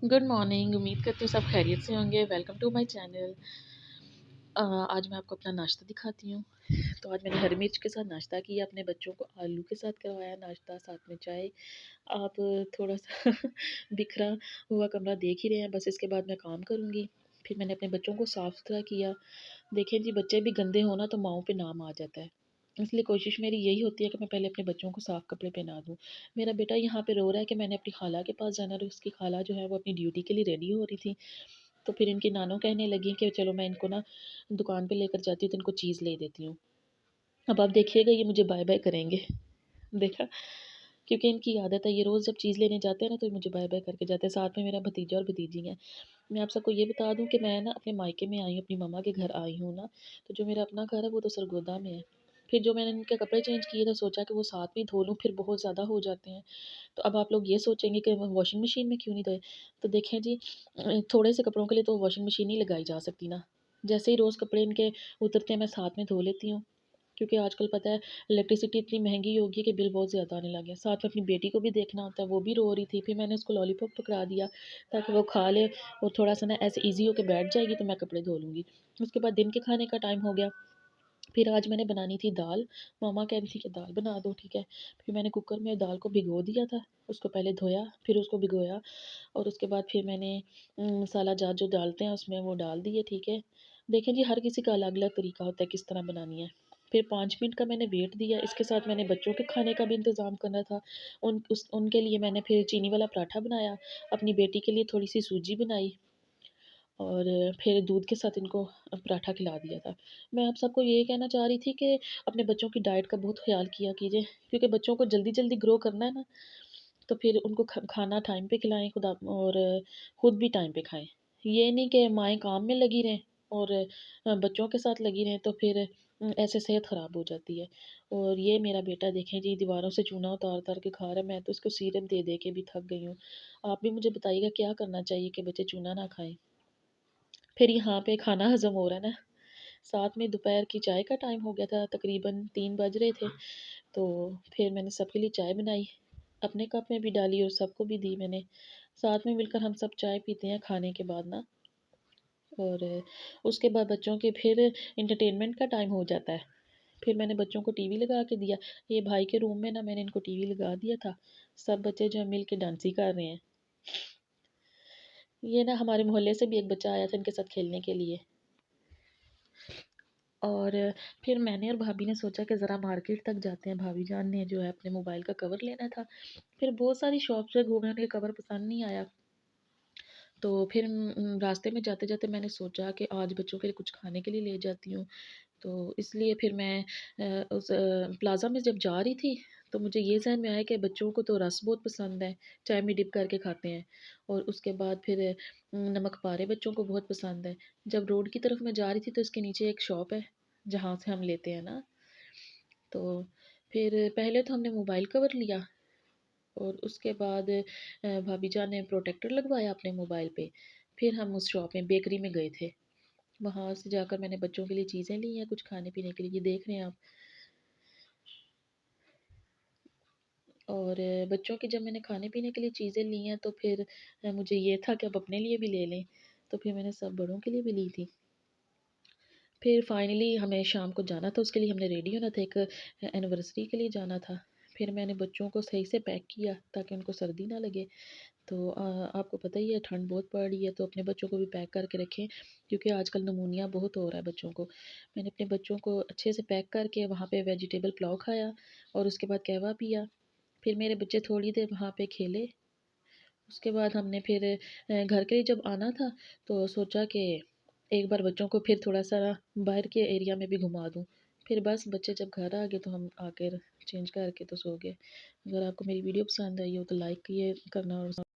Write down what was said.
Good morning. उम्मीद करती हूँ सब खैरियत से होंगे। Welcome to my channel. आज मैं आपको अपना नाश्ता दिखाती हूँ। तो आज मैंने हरी मिर्च के साथ नाश्ता किया, अपने बच्चों को आलू के साथ करवाया नाश्ता, साथ में चाय। आप थोड़ा सा बिखरा हुआ कमरा देख ही रहे हैं। बस इसके बाद मैं काम करूँगी। फिर मैंने अपने बच्चों को साफ़ सुथरा किया। देखें जी, बच्चे भी गंदे हो ना तो माँओं पे नाम आ जाता है। इसलिए कोशिश मेरी यही होती है कि मैं पहले अपने बच्चों को साफ़ कपड़े पहना दूँ। मेरा बेटा यहाँ पे रो रहा है कि मैंने अपनी खाला के पास जाना है, और उसकी खाला जो है वो अपनी ड्यूटी के लिए रेडी हो रही थी। तो फिर इनकी नानो कहने लगी कि चलो मैं इनको ना दुकान पे लेकर जाती हूँ, तो इनको चीज़ ले देती हूँ। अब आप देखिएगा ये मुझे बाय-बाय करेंगे। देखा? क्योंकि इनकी आदत है, ये रोज़ जब चीज़ लेने जाते हैं ना तो ये मुझे बाय-बाय करके जाते हैं। साथ में मेरा भतीजा और भतीजी हैं। मैं आप सबको ये बता दूँ कि मैं ना अपने मायके में आई हूँ, अपनी मम्मा के घर आई हूँ ना, तो जो मेरा अपना घर है वो तो सरगोदा में है। फिर जो मैंने इनके कपड़े चेंज किए थे, सोचा कि वो साथ में ही धो लूँ, फिर बहुत ज़्यादा हो जाते हैं। तो अब आप लोग ये सोचेंगे कि वॉशिंग मशीन में क्यों नहीं धोए? तो देखें जी, थोड़े से कपड़ों के लिए तो वॉशिंग मशीन नहीं लगाई जा सकती ना। जैसे ही रोज़ कपड़े इनके उतरते हैं मैं साथ में धो लेती हूँ। क्योंकि आजकल पता है इलेक्ट्रिसिटी इतनी महंगी हो गई है कि बिल बहुत ज़्यादा आने लगे हैं। साथ में अपनी बेटी को भी देखना होता है, वो भी रो रही थी। फिर मैंने उसको लॉलीपॉप पकड़ा दिया ताकि वो खा ले और थोड़ा-सा ना ऐसे ईज़ी होके बैठ जाएगी तो मैं कपड़े धो लूँगी। उसके बाद दिन के खाने का टाइम हो गया। फिर आज मैंने बनानी थी दाल। मम्मा कह रही थी कि दाल बना दो, ठीक है। फिर मैंने कुकर में दाल को भिगो दिया था। उसको पहले धोया, फिर उसको भिगोया, और उसके बाद फिर मैंने मसाला जात जो डालते हैं उसमें वो डाल दिए, ठीक है। देखें जी, हर किसी का अलग-अलग तरीका होता है किस तरह बनानी है। फिर 5 मिनट का मैंने वेट दिया। इसके साथ मैंने बच्चों के खाने का भी इंतज़ाम करना था। उनके लिए मैंने फिर चीनी वाला पराठा बनाया, अपनी बेटी के लिए थोड़ी-सी सूजी बनाई, और फिर दूध के साथ इनको पराठा खिला दिया था। मैं आप सबको ये कहना चाह रही थी कि अपने बच्चों की डाइट का बहुत ख़्याल किया कीजिए, क्योंकि बच्चों को जल्दी-जल्दी ग्रो करना है ना, तो फिर उनको खाना टाइम पे खिलाएँ खुद आप, और खुद भी टाइम पे खाएँ। ये नहीं कि माएँ काम में लगी रहें और बच्चों के साथ लगी रहें, तो फिर ऐसे सेहत ख़राब हो जाती है। और ये मेरा बेटा देखें जी, दीवारों से चूना उतार-उतार के खा रहा है। मैं तो उसको सिरप दे-दे के भी थक गई हूँ। आप भी मुझे बताइएगा क्या करना चाहिए कि बच्चे चूना ना खाएँ? फिर यहाँ पे खाना हज़म हो रहा है ना, साथ में दोपहर की चाय का टाइम हो गया था, तकरीबन 3 बज रहे थे। तो फिर मैंने सबके लिए चाय बनाई, अपने कप में भी डाली और सबको भी दी मैंने। साथ में मिलकर हम सब चाय पीते हैं खाने के बाद ना, और उसके बाद बच्चों के फिर एंटरटेनमेंट का टाइम हो जाता है। फिर मैंने बच्चों को टीवी लगा के दिया। ये भाई के रूम में ना मैंने इनको टीवी लगा दिया था। सब बच्चे जो है मिल के डांसी कर रहे हैं। ये ना हमारे मोहल्ले से भी एक बच्चा आया था इनके साथ खेलने के लिए। और फिर मैंने और भाभी ने सोचा कि ज़रा मार्केट तक जाते हैं। भाभी जान ने जो है अपने मोबाइल का कवर लेना था। फिर बहुत सारी शॉप्स पे घूमे, उन्हें कवर पसंद नहीं आया। तो फिर रास्ते में जाते-जाते मैंने सोचा कि आज बच्चों के लिए कुछ खाने के लिए ले जाती हूँ। तो इसलिए फिर मैं उस प्लाज़ा में जब जा रही थी, तो मुझे ये ज़हन में आया कि बच्चों को तो रस बहुत पसंद है, चाय में डिप करके खाते हैं। और उसके बाद फिर नमक पारे बच्चों को बहुत पसंद है। जब रोड की तरफ मैं जा रही थी तो इसके नीचे एक शॉप है, जहाँ से हम लेते हैं ना। तो फिर पहले तो हमने मोबाइल कवर लिया, और उसके बाद भाभी जान ने प्रोटेक्टर लगवाया अपने मोबाइल पे। फिर हम उस शॉप में बेकरी में गए थे। वहाँ से जाकर मैंने बच्चों के लिए चीज़ें ली हैं, कुछ खाने-पीने के लिए, ये देख रहे हैं आप। और बच्चों की जब मैंने खाने-पीने के लिए चीज़ें ली हैं, तो फिर मुझे ये था कि अब अपने लिए भी ले लें, तो फिर मैंने सब बड़ों के लिए भी ली थी। फिर फाइनली हमें शाम को जाना था, उसके लिए हमने रेडी होना था, एक एनिवर्सरी के लिए जाना था। फिर मैंने बच्चों को सही से पैक किया ताकि उनको सर्दी ना लगे। तो आपको पता ही है ठंड बहुत पड़ रही है, तो अपने बच्चों को भी पैक करके रखें, क्योंकि आजकल नमूनिया बहुत हो रहा है बच्चों को। मैंने अपने बच्चों को अच्छे से पैक करके वहाँ पे वेजिटेबल पुलाव खाया, और उसके बाद कहवा पिया। फिर मेरे बच्चे थोड़ी देर वहाँ पे खेले। उसके बाद हमने फिर घर के लिए जब आना था, तो सोचा कि एक बार बच्चों को फिर थोड़ा-सा बाहर के एरिया में भी घुमा दूँ। फिर बस बच्चे जब घर आ गए तो हम आकर चेंज करके तो सो गए। अगर आपको मेरी वीडियो पसंद आई हो तो लाइक किए करना, और